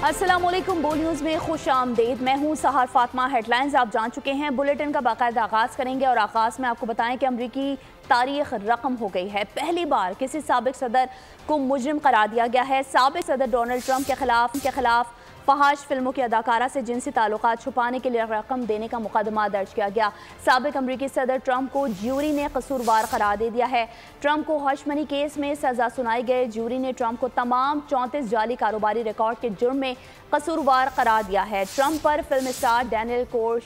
अस्सलामुअलैकुम, बोल न्यूज़ में खुश आमदेद। मैं हूँ सहर फातिमा। हेडलाइंस आप जान चुके हैं। बुलेटिन का बाकायदा आगाज़ करेंगे और आगाज़ में आपको बताएं कि अमरीकी तारीख रकम हो गई है। पहली बार किसी साबिक सदर को मुजरिम करार दिया गया है। साबिक सदर डोनाल्ड ट्रंप के खिलाफ फहाश फिल्मों की अदाकारा से जिनसी ताल्लुकात छुपाने के लिए रकम देने का मुकदमा दर्ज किया गया। साबिक अमरीकी सदर ट्रंप को ज्यूरी ने कसूरवार करार दे दिया है। ट्रंप को हश मनी केस में सजा सुनाई गई। ज्यूरी ने ट्रंप को तमाम 34 जाली कारोबारी रिकॉर्ड के जुर्म में कसूरवार करार दिया है। ट्रंप पर फिल्म स्टार डैनियल को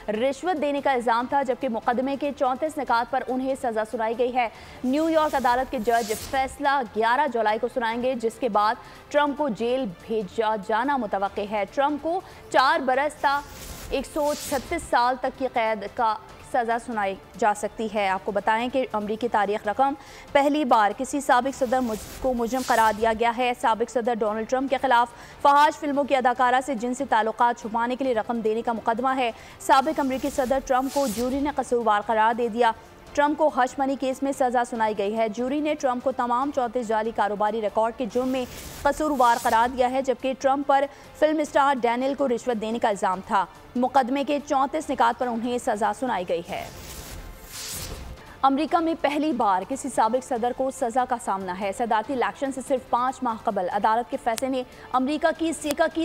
रिश्वत देने का इल्जाम था, जबकि मुकदमे के 34 निकात पर उन्हें सजा सुनाई गई है। न्यूयॉर्क अदालत के जज फैसला 11 जुलाई को सुनाएंगे, जिसके बाद ट्रंप को जेल भेजा जाना मुतवक्के है। ट्रंप को 4 बरस ता 136 साल तक की कैद का सज़ा सुनाई जा सकती है। आपको बताएं कि अमरीकी तारीख रकम पहली बार किसी साबिक सदर को मुजरिम करार दिया गया है। साबिक सदर डोनाल्ड ट्रंप के खिलाफ फहाश फिल्मों की अदाकारा से जिनसी ताल्लुकात छुपाने के लिए रकम देने का मुकदमा है। साबिक अमरीकी सदर ट्रंप को ज्यूरी ने कसूरवार करार दे दिया। ट्रंप को हश मनी केस में सजा सुनाई गई है। ज्यूरी ने ट्रंप को तमाम 34 जाली कारोबारी रिकॉर्ड के जुर्म में कसूरवार करार दिया है, जबकि ट्रंप पर फिल्म स्टार डैनियल को रिश्वत देने का इल्जाम था। मुकदमे के 34 निकात पर उन्हें सजा सुनाई गई है। अमेरिका में पहली बार किसी साबिक सदर को सजा का सामना है। सदारती इलेक्शन से सिर्फ 5 माह कबल अदालत के फैसले ने अमेरिका की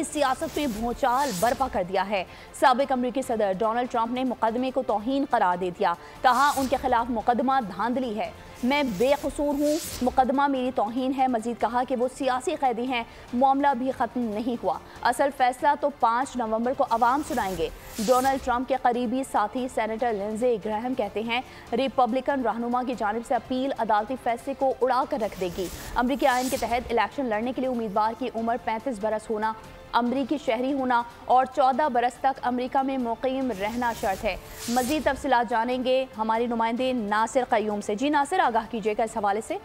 सियासत में भूचाल बर्पा कर दिया है। साबिक अमेरिकी सदर डोनाल्ड ट्रंप ने मुकदमे को तौहीन करार दे दिया। कहा, उनके खिलाफ मुकदमा धांधली है, मैं बेकसूर हूँ, मुकदमा मेरी तौहीन है। मजीद कहा कि वो सियासी कैदी हैं, मामला भी ख़त्म नहीं हुआ, असल फैसला तो 5 नवंबर को अवाम सुनाएंगे। डोनाल्ड ट्रंप के करीबी साथी सेनेटर लिंडसे ग्रैहम कहते हैं, रिपब्लिकन रहनुमा की जानिब से अपील अदालती फैसले को उड़ा कर रख देगी। अमरीकी आइन के तहत इलेक्शन लड़ने के लिए उम्मीदवार की उम्र 35 बरस होना, अमरीकी शहरी होना और 14 बरस तक अमेरिका में मुकीम रहना शर्त है। मज़ीद तफसीलात जानेंगे हमारे नुमाइंदे नासिर क़य्यूम से। जी नासिर, आगाह कीजिएगा इस हवाले से।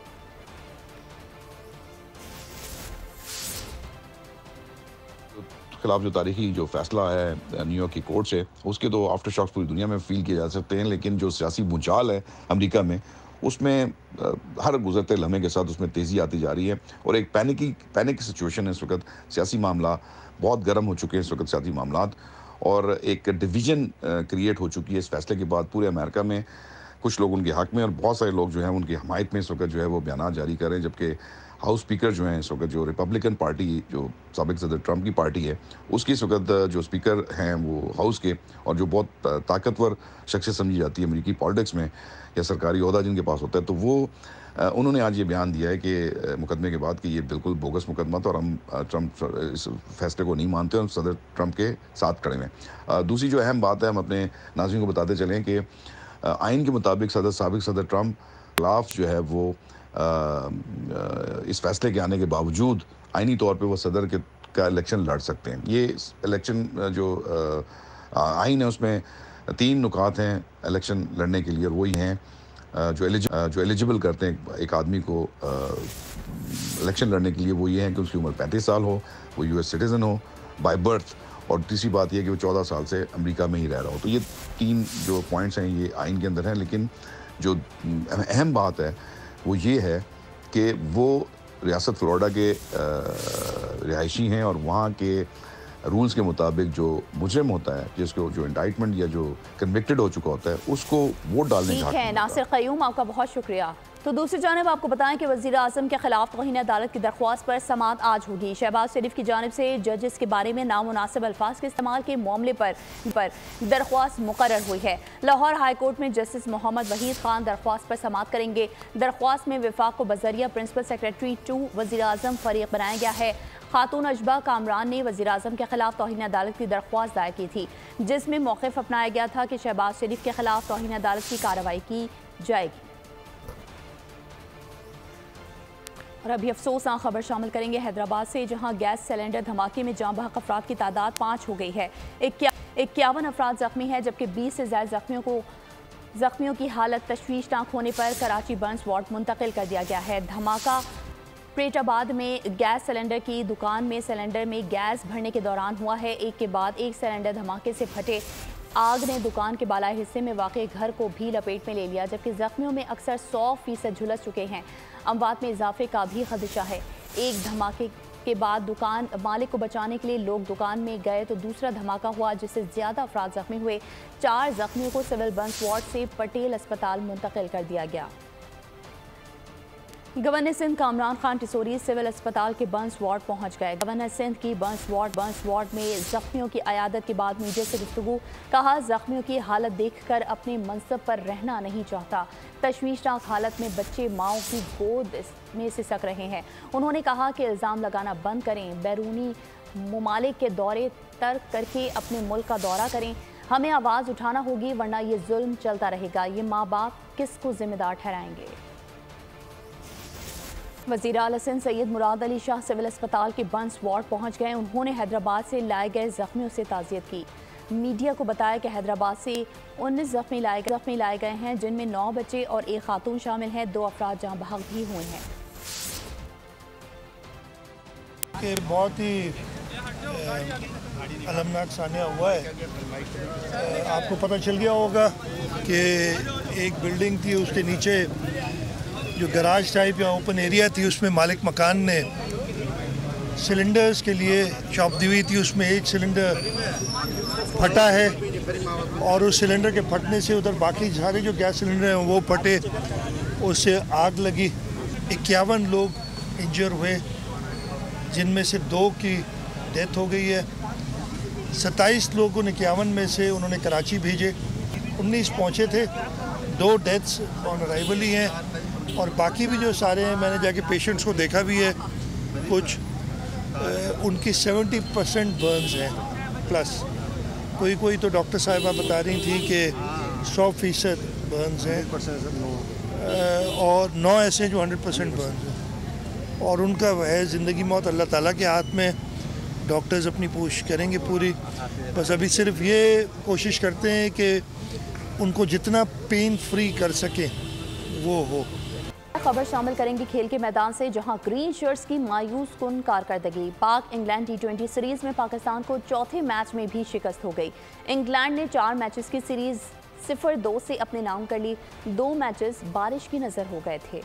खिलाफ जो तारीखी जो फैसला है न्यूयॉर्क की कोर्ट से, उसके तो आफ्टर शॉक्स पूरी दुनिया में फील किए जा सकते हैं, लेकिन जो सियासी भूचाल है अमेरिका में, उसमें हर गुजरते लम्हे के साथ उसमें तेज़ी आती जा रही है और एक पैनिक सिचुएशन है इस वक्त। सियासी मामला बहुत गर्म हो चुके हैं इस वक्त, सियासी मामलात, और एक डिवीज़न क्रिएट हो चुकी है इस फैसले के बाद पूरे अमेरिका में। कुछ लोग उनके हक़ में और बहुत सारे लोग जो हैं उनकी हमायत में इस वक्त जो है वो बयान जारी कर रहे हैं, जबकि हाउस स्पीकर जो हैं इस वक्त, जो रिपब्लिकन पार्टी जो साबिक सदर ट्रंप की पार्टी है, उसकी इस वक्त जो स्पीकर हैं वो हाउस के, और जो बहुत ताकतवर शख्सियत समझी जाती है अमेरिकी पॉलिटिक्स में या सरकारी ओहदा जिनके पास होता है, तो वो उन्होंने आज ये बयान दिया है कि मुकदमे के बाद कि ये बिल्कुल बोगस मुकदमा था और हम ट्रंप इस फैसले को नहीं मानते और सदर ट्रंप के साथ खड़े हैं। दूसरी जो अहम बात है, हम अपने नाज़रीन को बताते चलें कि आइन के मुताबिक साबिक सदर ट्रंप खिलाफ जो है वो इस फैसले के आने के बावजूद आइनी तौर पे वो सदर का इलेक्शन लड़ सकते हैं। ये इलेक्शन जो आइन है उसमें 3 नुकात हैं इलेक्शन लड़ने के लिए, और वही हैं जो एलिजिबल करते हैं एक आदमी को इलेक्शन लड़ने के लिए, वो ये है कि उसकी उम्र 35 साल हो, वो यूएस सिटीज़न हो बाय बर्थ, और तीसरी बात यह कि वो 14 साल से अमेरिका में ही रह रहा हो। तो ये 3 जो पॉइंट्स हैं ये आइन के अंदर हैं, लेकिन जो अहम बात है वो ये है कि वो रियासत फ्लोरिडा के रिहायशी हैं और वहाँ के रूल्स के मुताबिक जो मुजरिम होता है, जिसको जो इंडाइटमेंट या जो कन्विक्टेड हो चुका होता है, उसको वोट डालने का हक है। नासिर क़य्यूम, आपका बहुत शुक्रिया। तो दूसरी जानिब आपको बताएं कि वज़ीर आज़म के खिलाफ तौहीन अदालत की दरख्वास्त पर समाअत आज होगी। शहबाज शरीफ की जानिब से जजेस के बारे में नामुनासिब अल्फाज के इस्तेमाल के मामले पर दरख्वास्त मुकर्रर हुई है। लाहौर हाई कोर्ट में जस्टिस मोहम्मद वहीद खान दरख्वास्त पर समाअत करेंगे। दरख्वास्त में विफाक को बज़रिया प्रिंसिपल सेक्रेटरी 2 वज़ीर आज़म फ़रीक बनाया गया है। खातून अजबा कामरान ने वज़ीर आज़म के खिलाफ तौहीन अदालत की दरख्वास्त दायर की थी, जिसमें मौक़िफ़ अपनाया गया था कि शहबाज शरीफ के खिलाफ तौहीन अदालत की कार्रवाई की जाएगी। और अभी अफसोसनाक खबर शामिल करेंगे हैदराबाद से, जहां गैस सिलेंडर धमाके में जाँ बहक अफराद की तादाद 5 हो गई है। 51 अफराद जख्मी है, जबकि 20 से ज़्यादा जख्मियों की हालत तशवीशनाक होने पर कराची बर्न्स वार्ड मुंतकिल कर दिया गया है। धमाका प्रेटाबाद में गैस सिलेंडर की दुकान में सिलेंडर में गैस भरने के दौरान हुआ है। एक के बाद एक सिलेंडर धमाके से फटे। आग ने दुकान के बालाई हिस्से में वाक़ घर को भी लपेट में ले लिया, जबकि जख्मियों में अक्सर 100% झुलस चुके हैं। अमवात में इजाफे का भी खदशा है। एक धमाके के बाद दुकान मालिक को बचाने के लिए लोग दुकान में गए तो दूसरा धमाका हुआ जिससे ज्यादा अफराद जख्मी हुए। 4 जख्मियों को सिविल बंस वार्ड से पटेल अस्पताल मुंतकिल कर दिया गया। गवर्नर सिंध कामरान खान टिसोरी सिविल अस्पताल के बंस वार्ड पहुंच गए। गवर्नर सिंध की बंस वार्ड में जख्मियों की अयादत के बाद मीडिया से गुफ्तगू। कहा, जख्मियों की हालत देखकर अपने मनसब पर रहना नहीं चाहता। तशवीशनाक हालत में बच्चे माओ की गोद में सिसक रहे हैं। उन्होंने कहा कि इल्ज़ाम लगाना बंद करें, बैरूनी ममालिक के दौरे तर्क करके अपने मुल्क का दौरा करें। हमें आवाज़ उठाना होगी वरना ये जुल्म चलता रहेगा। ये माँ बाप किसको जिम्मेदार ठहराएंगे। वज़ीर आला सिंध सैयद मुराद अली शाह सिविल अस्पताल के बंस वार्ड पहुंच गए। उन्होंने हैदराबाद से लाए गए जख्मियों से ताज़ियत की। मीडिया को बताया कि हैदराबाद से 19 जख्मी लाए गए हैं, जिनमें 9 बच्चे और 1 खातून शामिल हैं। 2 अफराद जहां बहक भी हुए हैं। बहुत ही अलमनाक सानिया हुआ है। आपको पता चल गया होगा कि एक बिल्डिंग थी, उसके नीचे जो गराज टाइप या ओपन एरिया थी, उसमें मालिक मकान ने सिलेंडर्स के लिए शॉप दी हुई थी। उसमें एक सिलेंडर फटा है और उस सिलेंडर के फटने से उधर बाकी सारे जो गैस सिलेंडर हैं वो फटे, उससे आग लगी। 51 लोग इंजर हुए, जिनमें से 2 की डेथ हो गई है। 27 लोगों ने 51 में से उन्होंने कराची भेजे, 19 पहुँचे थे। 2 डेथ्स ऑन अराइवल ही हैं और बाकी भी जो सारे हैं, मैंने जाके पेशेंट्स को देखा भी है। कुछ उनकी 70% बर्न्स हैं प्लस। कोई तो डॉक्टर साहिबा बता रही थी कि 100% बर्न्स हैं और 9 ऐसे जो 100% बर्न्स हैं। और उनका है ज़िंदगी मौत अल्लाह ताला के हाथ में। डॉक्टर्स अपनी कोशिश करेंगे पूरी। बस अभी सिर्फ ये कोशिश करते हैं कि उनको जितना पेन फ्री कर सकें वो हो। खबर शामिल करेंगे खेल के मैदान से, जहां ग्रीन शर्ट्स की मायूस कुन कारकर्दगी। पाक इंग्लैंड T20 सीरीज में पाकिस्तान को चौथे मैच में भी शिकस्त हो गई। इंग्लैंड ने 4 मैचेस की सीरीज 0-2 से अपने नाम कर ली। 2 मैचेस बारिश की नजर हो गए थे।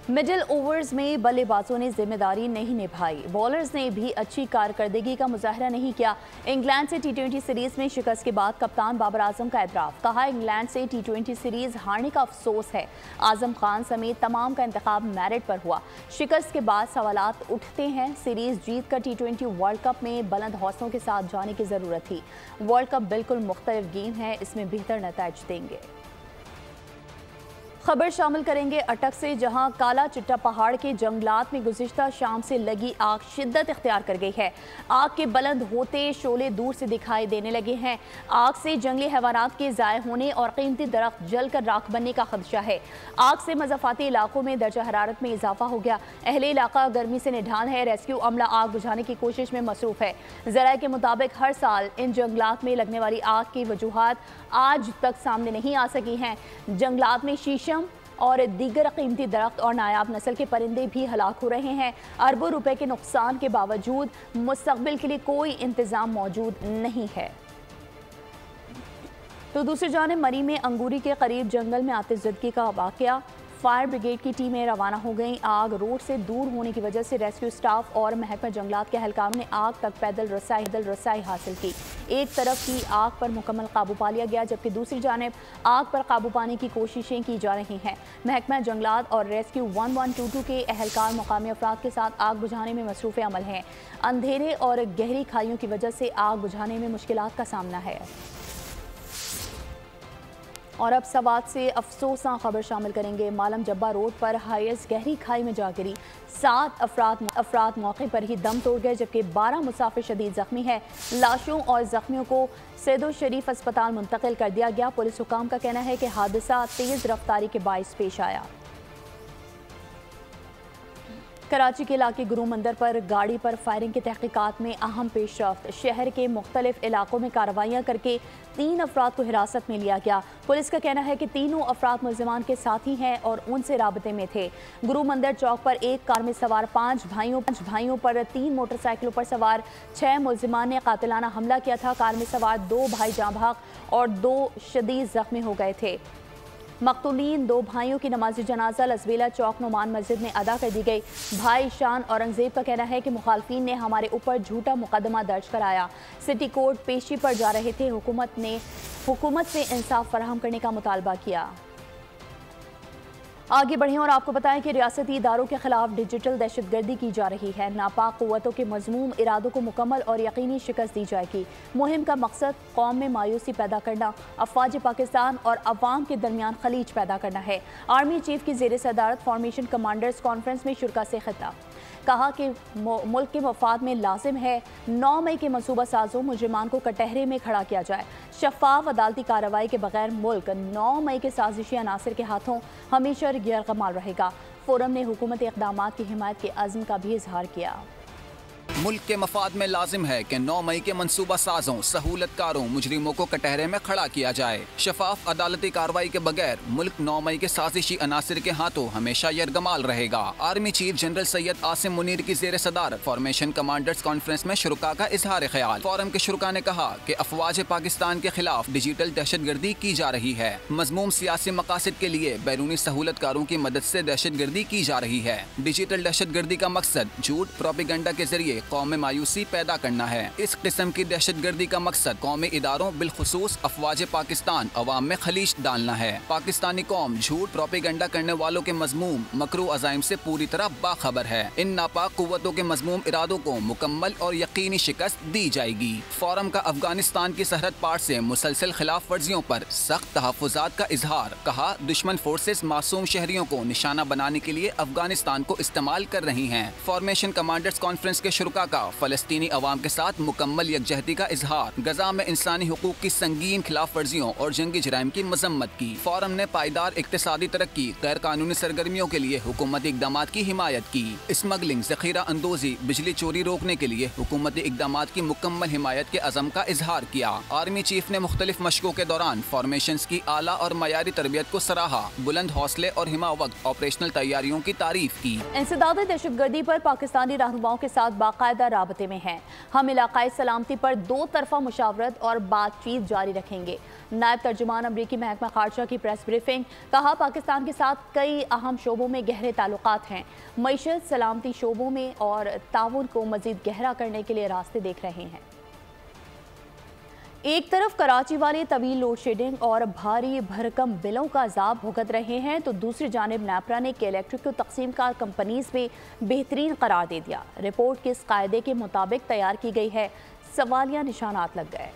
मिडिल ओवर्स में बल्लेबाजों ने जिम्मेदारी नहीं निभाई। बॉलर्स ने भी अच्छी कारकर्दगी का मुजाहरा नहीं किया। इंग्लैंड से T20 सीरीज में शिकस्त के बाद कप्तान बाबर आजम का एतराफ़। कहा, इंग्लैंड से T20 सीरीज हारने का अफसोस है। आजम खान समेत तमाम का इंतखाब मेरिट पर हुआ। शिकस्त के बाद सवालात उठते हैं। सीरीज जीत कर T20 वर्ल्ड कप में बुलंद हौसलों के साथ जाने की ज़रूरत थी। वर्ल्ड कप बिल्कुल मुख्तलिफ गेम है, इसमें बेहतर नतीजे देंगे। खबर शामिल करेंगे अटक से, जहां काला चिट्टा पहाड़ के जंगलात में गुज़िश्ता शाम से लगी आग शिद्दत इख्तियार कर गई है। आग के बुलंद होते शोले दूर से दिखाई देने लगे हैं। आग से जंगली हैवानात के ज़ाय होने और कीमती दरख्त जलकर राख बनने का खदशा है। आग से मज़ाफ़ाती इलाकों में दर्जा हरारत में इजाफा हो गया। अहले इलाका गर्मी से निढाल है। रेस्क्यू अमला आग बुझाने की कोशिश में मसरूफ़ है। ज़राए के मुताबिक हर साल इन जंगलात में लगने वाली आग की वजूहात आज तक सामने नहीं आ सकी हैं। जंगलात में शीशम और दीगर कीमती दरख्त और नायाब नस्ल के परिंदे भी हलाक हो रहे हैं। अरबों रुपए के नुकसान के बावजूद मुस्तकबिल के लिए कोई इंतजाम मौजूद नहीं है। तो दूसरी जानिब मरी में अंगूरी के करीब जंगल में आतिशज़दगी का वाक़या। फायर ब्रिगेड की टीमें रवाना हो गईं। आग रोड से दूर होने की वजह से रेस्क्यू स्टाफ और महकमा जंगलात के एहलकारों ने आग तक पैदल रसाई हासिल की। एक तरफ की आग पर मुकम्मल काबू पा लिया गया, जबकि दूसरी जानिब आग पर काबू पाने की कोशिशें की जा रही हैं। महकमा जंगलात और रेस्क्यू 1122 के एहलकार मुकामी अफराद के साथ आग बुझाने में मसरूफ़ अमल हैं। अंधेरे और गहरी खाइयों की वजह से आग बुझाने में मुश्किलात का सामना है। और अब सवात से अफसोसनाक खबर शामिल करेंगे। मालम जब्बा रोड पर हाईएस्ट गहरी खाई में जा गिरी। 7 अफराद मौके पर ही दम तोड़ गए, जबकि 12 मुसाफिर शदीद जख्मी है। लाशों और जख्मियों को सैदो शरीफ अस्पताल मुंतकिल कर दिया गया। पुलिस हुकाम का कहना है कि हादसा तेज़ रफ्तारी के बाइस पेश आया। कराची के इलाके गुरु मंदिर पर गाड़ी पर फायरिंग की तहकीकात में अहम पेशरफ्त। शहर के मुख्तलिफ इलाकों में कार्रवाइयाँ करके 3 अफराद को हिरासत में लिया गया। पुलिस का कहना है कि तीनों अफराद मुल्ज़िमान के साथी हैं और उनसे राबते में थे। गुरु मंदिर चौक पर एक कार में सवार 5 भाइयों पर 3 मोटरसाइकिलों पर सवार 6 मुल्ज़िमान ने कातिलाना हमला किया था। कार में सवार 2 भाई जाँ भाग और 2 शदीद जख्मी हो गए थे। मकतूलीन 2 भाइयों की नमाज जनाजा लसबेला चौक नुमान मस्जिद में अदा कर दी गई। भाई शान औरंगजेब का कहना है कि मुखालफीन ने हमारे ऊपर झूठा मुकदमा दर्ज कराया। सिटी कोर्ट पेशी पर जा रहे थे, हुकूमत से इंसाफ फराहम करने का मुतालबा किया। आगे बढ़ें और आपको बताएं कि रियासती इदारों के खिलाफ डिजिटल दहशतगर्दी की जा रही है। नापाक क़ुव्वतों के मज़मूम इरादों को मुकम्मल और यकीनी शिकस्त दी जाएगी। मुहिम का मकसद कौम में मायूसी पैदा करना, अफवाज पाकिस्तान और अवाम के दरमियान खलीज पैदा करना है। आर्मी चीफ की ज़ेर सदारत फॉर्मेशन कमांडर्स कॉन्फ्रेंस में शुरका से खिताब, कहा कि मुल्क के मफाद में लाजिम है 9 मई के मनसूबा साजों मुजरिमान को कटहरे में खड़ा किया जाए। शफाफ अदालती कार्रवाई के बगैर मुल्क 9 मई के साजिशी अनासर के हाथों हमेशा गैरकमाल रहेगा। फोरम ने हुकूमती इक़दामात की हिमायत के अज़्म का भी इजहार किया। मुल्क के मफाद में लाजिम है कि 9 मई के मनसूबा साजों, सहूलतकारों, मुजरिमों को कटहरे में खड़ा किया जाए। शफाफ अदालती कार्रवाई के बगैर मुल्क 9 मई के साजिशी अनासिर के हाथों हमेशा यरगमाल रहेगा। Army chief general Syed Asim Munir की ज़ेर सदारत फॉर्मेशन कमांडर्स कॉन्फ्रेंस में शुरका का इजहार ख्याल। फोरम के शुरका ने कहा कि अफवाज पाकिस्तान के खिलाफ डिजिटल दहशतगर्दी की जा रही है। मजमूम सियासी मकासद के लिए बैरूनी सहूलतकारों की मदद से दहशतगर्दी की जा रही है। डिजिटल दहशतगर्दी का मकसद झूठ प्रोपेगेंडा के जरिए कौम में मायूसी पैदा करना है। इस किस्म की दहशतगर्दी का मकसद कौमी इदारों बिलखुसूस अफवाज पाकिस्तान अवाम में खलीज डालना है। पाकिस्तानी कौम झूठ प्रोपेगेंडा करने वालों के मजमूम मकरू अज़ाइम से पूरी तरह बाखबर है। इन नापाक कुव्वतों के मजमूम इरादों को मुकम्मल और यकीनी शिकस्त दी जाएगी। फोरम का अफगानिस्तान की सरहद पार से मुसलसल खिलाफ वर्जियों पर सख्त तहफ़्फ़ुज़ात का इजहार, कहा दुश्मन फोर्सेस मासूम शहरियों को निशाना बनाने के लिए अफगानिस्तान को इस्तेमाल कर रही हैं। फॉर्मेशन कमांडर्स कॉन्फ्रेंस के शुरका का फलस्तीनी अवाम के साथ मुकम्मल यकजहती का इजहार, गजा में इंसानी हुकूक की संगीन खिलाफ वर्जियों और जंगी जराइम की मजम्मत की। फोरम ने पायदार इक्तिसादी तरक्की, गैर कानूनी सरगर्मियों के लिए हुकूमती इक़दामात की हिमायत की। स्मगलिंग, ज़ख़ीरा अंदोजी, बिजली चोरी रोकने के लिए हुकूमती इक़दामात की मुकम्मल हिमायत के अज़म का इजहार किया। आर्मी चीफ ने मुख्तलिफ मशकों के दौरान फॉर्मेशन की आला और मयारी तरबियत को सराहा, बुलंद हौसले और हिमावत ऑपरेशनल तैयारियों की तारीफ की। इंसदाद दहशतगर्दी पर पाकिस्तानी रहनुमाओं के साथ बाकायदा राबते में हैं। हम इलाकाई सलामती पर 2 तरफा मुशावरत और बातचीत जारी रखेंगे। नायब तर्जुमान अमरीकी महकमा खारजा की प्रेस ब्रीफिंग, कहा पाकिस्तान के साथ कई अहम शोबों में गहरे ताल्लुकात हैं। मईशत, सलामती शोबों में और ताउन को मजीद गहरा करने के लिए रास्ते देख रहे हैं। एक तरफ कराची वाले तवील लोड शेडिंग और भारी भरकम बिलों का अजाब भुगत रहे हैं, तो दूसरी जानिब नेपरा ने के इलेक्ट्रिक को तकसीम कार कंपनीज में बेहतरीन करार दे दिया। रिपोर्ट किस कायदे के मुताबिक तैयार की गई है, सवालिया निशानात लग गए।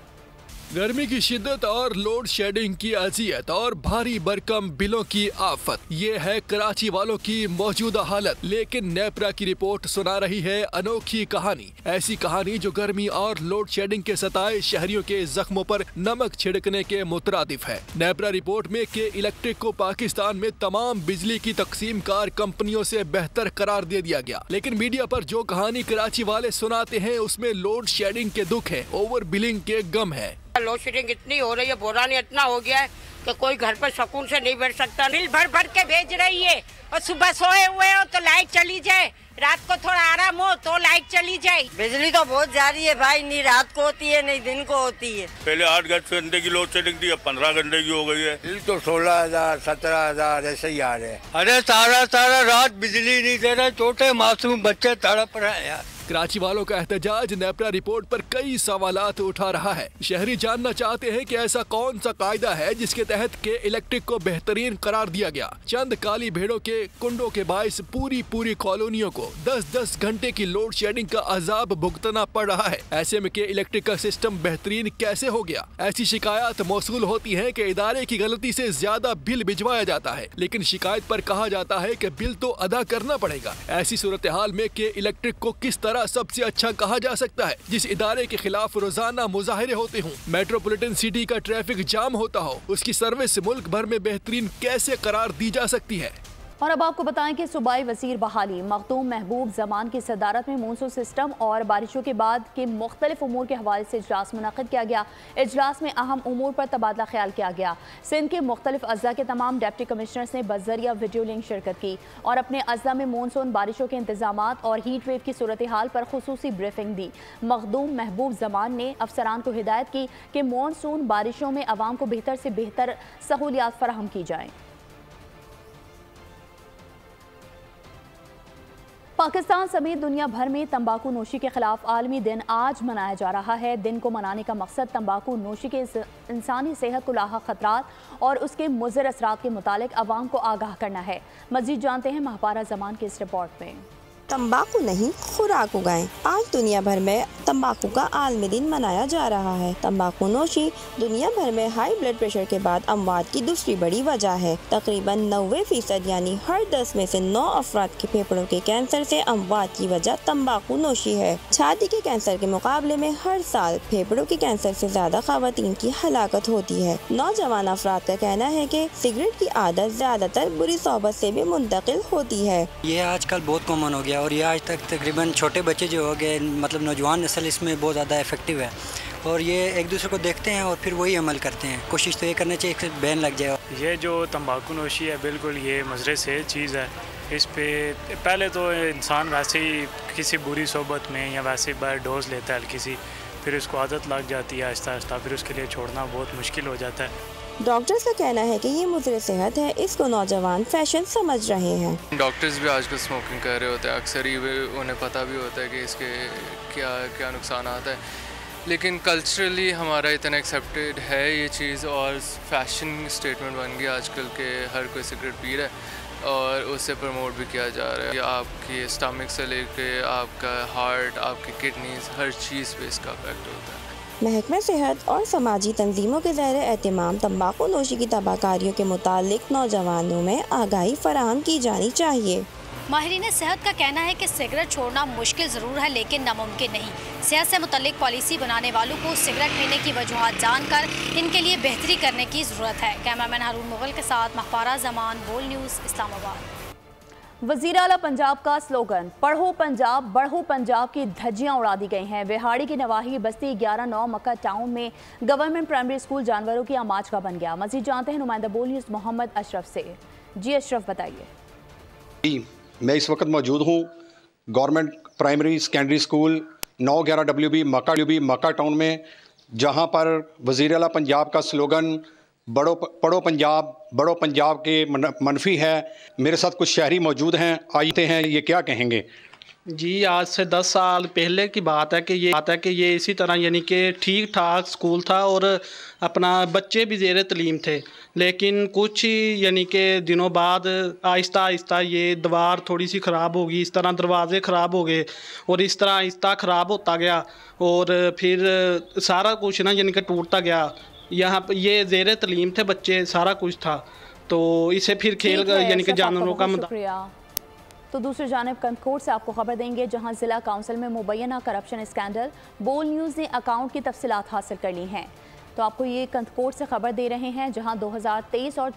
गर्मी की शिद्दत और लोड शेडिंग की अजियत और भारी भरकम बिलों की आफत, ये है कराची वालों की मौजूदा हालत। लेकिन नेपरा की रिपोर्ट सुना रही है अनोखी कहानी, ऐसी कहानी जो गर्मी और लोड शेडिंग के सताए शहरियों के जख्मों पर नमक छिड़कने के मुतरादिफ है। नेपरा रिपोर्ट में के इलेक्ट्रिक को पाकिस्तान में तमाम बिजली की तकसीम कार कंपनियों से बेहतर करार दे दिया गया। लेकिन मीडिया पर जो कहानी कराची वाले सुनाते हैं उसमें लोड शेडिंग के दुख है, ओवर बिलिंग के गम है। लोड शेडिंग इतनी हो रही है, बोरानी इतना हो गया है कि कोई घर पर सुकून से नहीं बैठ सकता। बिल भर भर के भेज रही है और सुबह सोए हुए हो तो लाइट चली जाए, रात को थोड़ा आराम हो तो लाइट चली जाए। बिजली तो बहुत जा रही है भाई, नहीं रात को होती है नहीं दिन को होती है। पहले 8 घंटे की लोड शेडिंग थी, अब 15 घंटे की हो गई है। बिल तो 16,000 17,000 ऐसे ही आ रहे हैं। अरे सारा रात बिजली नहीं दे रहे, छोटे मासूम बच्चे तड़प रहे हैं यार। कराची वालों का एहतजाज नेपरा रिपोर्ट पर कई सवालात उठा रहा है। शहरी जानना चाहते हैं कि ऐसा कौन सा कायदा है जिसके तहत के इलेक्ट्रिक को बेहतरीन करार दिया गया। चंद काली भेड़ों के कुंडों के बायस पूरी कॉलोनियों को 10-10 घंटे की लोड शेडिंग का अजाब भुगतना पड़ रहा है। ऐसे में के इलेक्ट्रिक का सिस्टम बेहतरीन कैसे हो गया? ऐसी शिकायत मौसूल होती है कि इदारे की गलती से ज्यादा बिल भिजवाया जाता है, लेकिन शिकायत पर कहा जाता है कि बिल तो अदा करना पड़ेगा। ऐसी सूरत हाल में के इलेक्ट्रिक को किस तरह सबसे अच्छा कहा जा सकता है जिस इदारे के खिलाफ रोजाना मुजाहरे होते हों, मेट्रोपॉलिटन सिटी का ट्रैफिक जाम होता हो, उसकी सर्विस मुल्क भर में बेहतरीन कैसे करार दी जा सकती है? और अब आपको बताएं कि सूबाई वज़ीर बहाली मखदूम महबूब जमान की सदारत में मानसून सिस्टम और बारिशों के बाद के मुख्तलिफ उमूर के हवाले से इजलास मुनक़िद किया गया। इजलास में अहम उमूर पर तबादला ख्याल किया गया। सिंध के मुख्तलिफ अज़ला के तमाम डिप्टी कमिश्नर्स ने बज़रिया वीडियो लिंक शिरकत की और अपने अज़ला में मानसून बारिशों के इंतजामात और हीट वेव की सूरत हाल पर खुसूसी ब्रीफिंग दी। मखदूम महबूब जमान ने अफसरान को हिदायत की कि मानसून बारिशों में अवाम को बेहतर से बेहतर सहूलियात फराहम की जाएँ। पाकिस्तान समेत दुनिया भर में तंबाकू नोशी के खिलाफ आलमी दिन आज मनाया जा रहा है। दिन को मनाने का मकसद तंबाकू नोशी के इंसानी सेहत को लाहक खतरात और उसके मुज़र असरात के मुतालिक अवाम को आगाह करना है। मज़ीद जानते हैं महापारा जमान की इस रिपोर्ट में। तंबाकू नहीं, खुराक उगाएं। आज दुनिया भर में तंबाकू का आलमी दिन मनाया जा रहा है। तंबाकू नोशी दुनिया भर में हाई ब्लड प्रेशर के बाद अमवात की दूसरी बड़ी वजह है। तकरीबन 90% यानी हर 10 में से 9 अफराद के फेफड़ों के कैंसर से अमवात की वजह तंबाकू नोशी है। छाती के कैंसर के मुकाबले में हर साल फेफड़ों के कैंसर से ज्यादा खवातीन की हलाकत होती है। नौजवान अफराद का कहना है कि सिगरेट की आदत ज्यादातर बुरी सोबत से भी मुंतकिल होती है। ये आजकल बहुत कॉमन हो गया और ये आज तक तकरीबन छोटे बच्चे जो हो गए, मतलब नौजवान नस्ल इसमें बहुत ज़्यादा इफेक्टिव है और ये एक दूसरे को देखते हैं और फिर वही अमल करते हैं। कोशिश तो ये करना चाहिए कि बैन लग जाए। ये जो तंबाकू नोशी है बिल्कुल ये मुज़र से चीज़ है। इस पे पहले तो इंसान वैसे ही किसी बुरी सोबत में या वैसे बार डोज लेता है हल्की सी, फिर उसको आदत लग जाती है आहिस्ता आहिस्ता, फिर उसके लिए छोड़ना बहुत मुश्किल हो जाता है। डॉक्टर्स का कहना है कि ये मुज़र सेहत है, इसको नौजवान फैशन समझ रहे हैं। डॉक्टर्स भी आजकल स्मोकिंग कर रहे होते हैं, अक्सर ही उन्हें पता भी होता है कि इसके क्या क्या नुकसान आता है, लेकिन कल्चरली हमारा इतना एक्सेप्टेड है ये चीज़ और फैशन स्टेटमेंट बन गया आजकल के हर कोई सिगरेट पी रहा है और उससे प्रमोट भी किया जा रहा है। आपकी स्टमक से लेके आपका हार्ट, आपकी किडनीज, हर चीज़ पे इसका इफेक्ट होता है। महकमा सेहत और समाजी तंजीमों के ज़ेर एहतमाम तंबाकू नोशी की तबाहकारियों के मुतालिक नौजवानों में आगाही फराहम की जानी चाहिए। माहिरीन सेहत का कहना है कि सिगरेट छोड़ना मुश्किल ज़रूर है लेकिन नामुमकिन नहीं। सेहत से मुतल्लिक पॉलिसी बनाने वालों को सिगरेट पीने की वजूहात जानकर इनके लिए बेहतरी करने की ज़रूरत है। कैमरामैन हारून मुगल के साथ महपारा जमान, बोल न्यूज़, इस्लामाबाद। वज़ीर आला पंजाब का स्लोगन पढ़ो पंजाब बढ़ो पंजाब की धज्जियां उड़ा दी गई हैं। विहाड़ी की नवाही बस्ती 11-9 मक्का टाउन में गवर्नमेंट प्राइमरी स्कूल जानवरों की आमाज का बन गया। मज़ीद जानते हैं नुमाइंदा बोल न्यूज़ मोहम्मद अशरफ से। जी अशरफ बताइए। मैं इस वक्त मौजूद हूँ government primary secondary school 9-11 WB मक्का टाउन में, जहाँ पर वज़ीर आला पंजाब का स्लोगन पढ़ो पंजाब बढ़ो पंजाब के मनफी है। मेरे साथ कुछ शहरी मौजूद हैं, आते हैं ये क्या कहेंगे। जी, आज से 10 साल पहले की बात है कि ये इसी तरह यानी कि ठीक ठाक स्कूल था और अपना बच्चे भी ज़ेर तलीम थे, लेकिन कुछ ही यानी कि दिनों बाद आहिस्ता आहिस्ता ये दीवार थोड़ी सी ख़राब होगी, इस तरह दरवाज़े ख़राब हो गए और इस तरह आहिस्ता ख़राब होता गया और फिर सारा कुछ ना यानी कि टूटता गया। यहाँ पर ये ज़ेर तलीम थे बच्चे, सारा कुछ था, तो इसे फिर खेल यानी कि जानवरों का तो दूसरी जानिब कंदकोट से आपको खबर देंगे, जहां जिला काउंसिल में मुबैना करप्शन स्कैंडल। बोल न्यूज़ ने अकाउंट की तफसीलात हासिल कर ली हैं। तो आपको ये कंदकोट से खबर दे रहे हैं, जहां 2023 और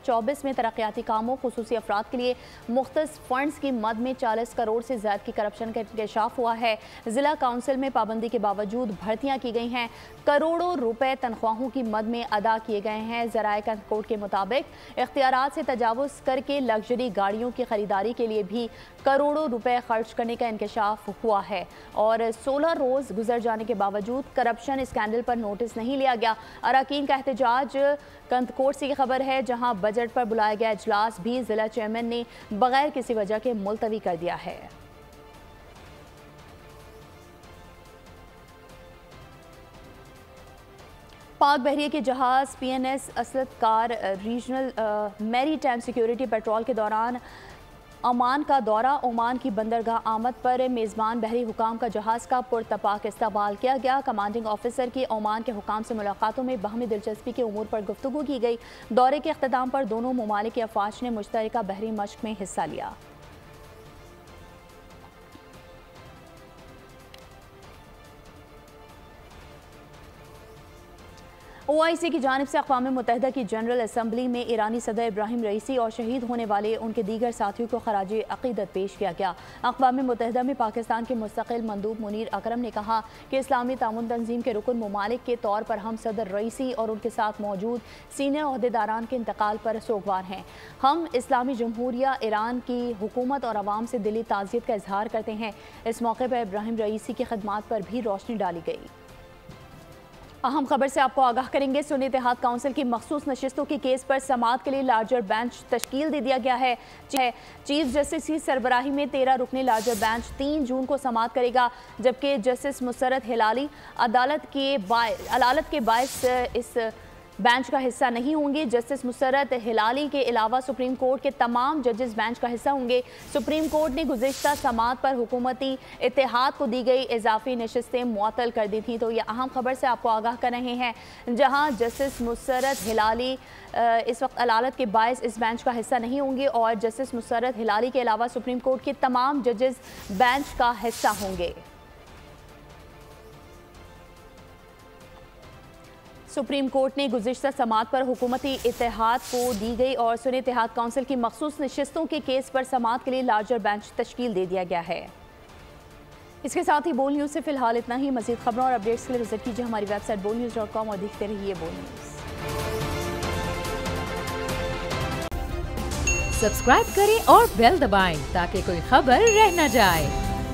24 में तरक्याती कामों खुसूसी अफराद के लिए मुख्तस फंड्स की मद में 40 करोड़ से ज़्यादा की करप्शन का इंकशाफ हुआ है। ज़िला काउंसिल में पाबंदी के बावजूद भर्तियाँ की गई हैं। करोड़ों रुपए तनख्वाहों की मद में अदा किए गए हैं। ज़राए कंदकोट के मुताबिक इख्तियारात से तजावुज़ करके लग्जरी गाड़ियों की खरीदारी के लिए भी करोड़ों रुपए खर्च करने का इंकशाफ हुआ है और 16 रोज़ गुजर जाने के बावजूद करप्शन स्कैंडल पर नोटिस नहीं लिया गया। अरकान का एहतजाज। कंदकोट से खबर है, जहां बजट पर बुलाया गया इजलास भी जिला चेयरमैन ने बगैर किसी वजह के मुलतवी कर दिया है। पाक बहरिया के जहाज़ PNS असलतकार regional maritime security patrol के दौरान ओमान का दौरा। ओमान की बंदरगाह आमद पर मेज़बान बहरी हुकाम का जहाज़ का पुरतपाक इस्तकबाल किया गया। कमांडिंग ऑफिसर की ओमान के हुकाम से मुलाकातों में बाहमी दिलचस्पी के उमूर पर गुफ्तगू की गई। दौरे के अख्ताम पर दोनों ममालिक के अफवाज ने मुश्तरका बहरी मश्क में हिस्सा लिया। OIC की जानिब से अक़वाम मुत्तहिदा की जनरल असम्बली में ईरानी सदर इब्राहिम रईसी और शहीद होने वाले उनके दीगर साथियों को खराज अक़ीदत पेश किया गया। अक़वाम मुत्तहिदा में पाकिस्तान के मुस्तक़िल मंदूब मुनीर अकरम ने कहा कि इस्लामी ताउन तंजीम के रुकन ममालिक के तौर पर हम सदर रईसी और उनके साथ मौजूद सीनियर ओहदेदारान के इंतकाल पर सोगवार हैं। हम इस्लामी जमहूरिया ईरान की हुकूमत और आवाम से दिली ताज़ियत का इजहार करते हैं। इस मौके पर इब्राहिम रईसी की खदमात पर भी रोशनी डाली गई। अहम खबर से आपको आगाह करेंगे। सुन्नी इत्तेहाद काउंसिल की मखसूस नशिस्तों के केस पर समाअत के लिए लार्जर बेंच तश्कील दे दिया गया है। चीफ जस्टिस की सरबराही में 13 रुकनी लार्जर बेंच 3 जून को समाअत करेगा, जबकि जस्टिस मुसर्रत हिलाली अदालत के बायस इस बेंच का हिस्सा नहीं होंगे। जस्टिस मुसर्रत हिलाली के अलावा सुप्रीम कोर्ट के तमाम जजेस बेंच का हिस्सा होंगे। सुप्रीम कोर्ट ने गुज़िश्ता समाअत पर हुकूमती इत्तेहाद को दी गई इजाफी नशिस्तें मुअत्तल कर दी थी। तो ये अहम खबर से आपको आगाह कर रहे हैं, जहां जस्टिस मुसर्रत हिलाली इस वक्त अदालत के बायस इस बेंच का हिस्सा नहीं होंगे और जस्टिस मुसर्रत हिलाली के अलावा सुप्रीम कोर्ट के तमाम जजेस बेंच का हिस्सा होंगे। सुप्रीम कोर्ट ने गुज़िश्ता समाअत पर हुकूमती इत्तेहाद को दी गई और सुन्नी इत्तेहाद काउंसिल की मखसूस नशिस्तों के केस पर समाअत के लिए लार्जर बेंच तश्कील दे दिया गया है। इसके साथ ही बोल न्यूज़ से फिलहाल इतना ही। मज़ीद खबरों और अपडेट्स के लिए विजिट कीजिए हमारी वेबसाइट bolnews.com और देखते रहिए बोल न्यूज़। सब्सक्राइब करें और बेल दबाएं ताकि कोई खबर रह न जाए।